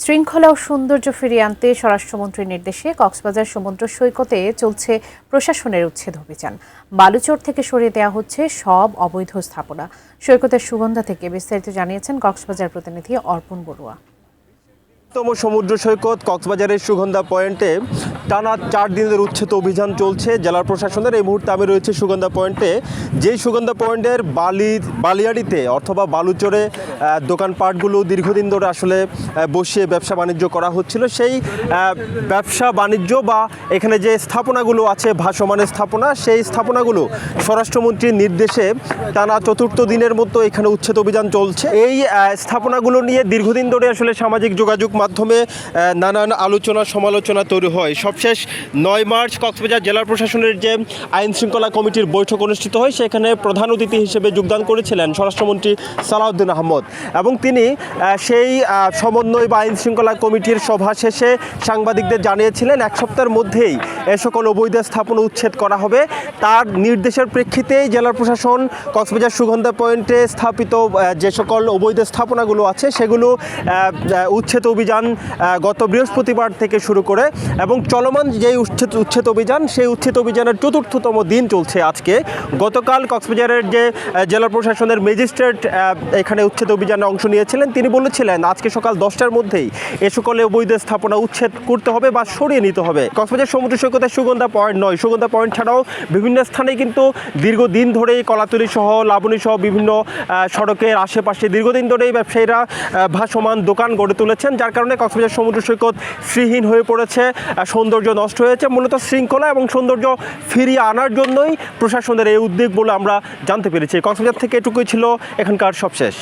শৃঙ্খলা ও সৌন্দর্য ফিরিয়ে আনতে স্বরাষ্ট্রমন্ত্রীর নির্দেশে কক্সবাজার সমুদ্র সৈকতে চলছে প্রশাসনের উচ্ছেদ অভিযান। বালুচর থেকে সরিয়ে দেওয়া হচ্ছে সব অবৈধ স্থাপনা। সৈকতের সুগন্ধা থেকে বিস্তারিত জানিয়েছেন কক্সবাজার প্রতিনিধি অর্পণ বড়ুয়া। সমুদ্র সৈকত কক্সবাজারের সুগন্ধা পয়েন্টে টানা 4 দিনের উচ্ছেদ অভিযান চলছে জেলা প্রশাসনের। এই মুহূর্তে আমি রয়েছে সুগন্ধা পয়েন্টে। যেই সুগন্ধা পয়েন্টের বালিয়াড়িতে অথবা বালুচরে দোকানপাটগুলো দীর্ঘদিন ধরে আসলে বসিয়ে ব্যবসা বাণিজ্য করা হচ্ছিল, সেই ব্যবসা বাণিজ্য বা এখানে যে স্থাপনাগুলো আছে ভাসমানের স্থাপনা, সেই স্থাপনাগুলো স্বরাষ্ট্রমন্ত্রীর নির্দেশে টানা 4র্থ দিনের মতো এখানে উচ্ছেদ অভিযান চলছে। এই স্থাপনাগুলো নিয়ে দীর্ঘদিন ধরে আসলে সামাজিক যোগাযোগ মাধ্যমে নানান আলোচনা সমালোচনা তৈরি হয়। সবশেষ 9 মার্চ কক্সবাজার জেলা প্রশাসনের যে আইন শৃঙ্খলা কমিটির বৈঠক অনুষ্ঠিত হয়, সেখানে প্রধান অতিথি হিসেবে যোগদান করেছিলেন স্বরাষ্ট্রমন্ত্রী সালাউদ্দিন আহমদ, এবং তিনি সেই সমন্বয় বা আইন শৃঙ্খলা কমিটির সভা শেষে সাংবাদিকদের জানিয়েছিলেন 1 সপ্তাহের মধ্যেই এ সকল অবৈধ স্থাপনা উচ্ছেদ করা হবে। তার নির্দেশের প্রেক্ষিতেই জেলা প্রশাসন কক্সবাজার সুগন্ধা পয়েন্টে স্থাপিত যে সকল অবৈধ স্থাপনাগুলো আছে সেগুলো উচ্ছেদ অভিযান গত বৃহস্পতিবার থেকে শুরু করে, এবং চলমান যে উচ্ছেদ অভিযান, সেই উচ্ছেদ অভিযানের 4র্থতম দিন চলছে আজকে। গতকাল কক্সবাজারের যে জেলা প্রশাসনের ম্যাজিস্ট্রেট এখানে উচ্ছেদ অভিযানে অংশ নিয়েছিলেন, তিনি বলেছিলেন আজকে সকাল 10টার মধ্যেই এ সকল অবৈধ স্থাপনা উচ্ছেদ করতে হবে বা সরিয়ে নিতে হবে। কক্সবাজার সমুদ্র সৈকতের সুগন্ধা পয়েন্ট নয়, সুগন্ধা পয়েন্ট ছাড়াও বিভিন্ন স্থানে কিন্তু দীর্ঘদিন ধরেই কলাতলী সহ লাবণী সহ বিভিন্ন সড়কের আশেপাশে দীর্ঘদিন ধরেই ব্যবসায়ীরা ভাসমান দোকান গড়ে তুলেছেন, যার কারণে কক্সবাজার সমুদ্র সৈকত শ্রীহীন হয়ে পড়েছে, সৌন্দর্য নষ্ট হয়েছে। মূলত শৃঙ্খলা এবং সৌন্দর্য ফিরিয়ে আনার জন্যই প্রশাসনের এই উদ্যোগ বলে আমরা জানতে পেরেছি। কক্সবাজার থেকে এটুকুই ছিল এখানকার সবশেষ।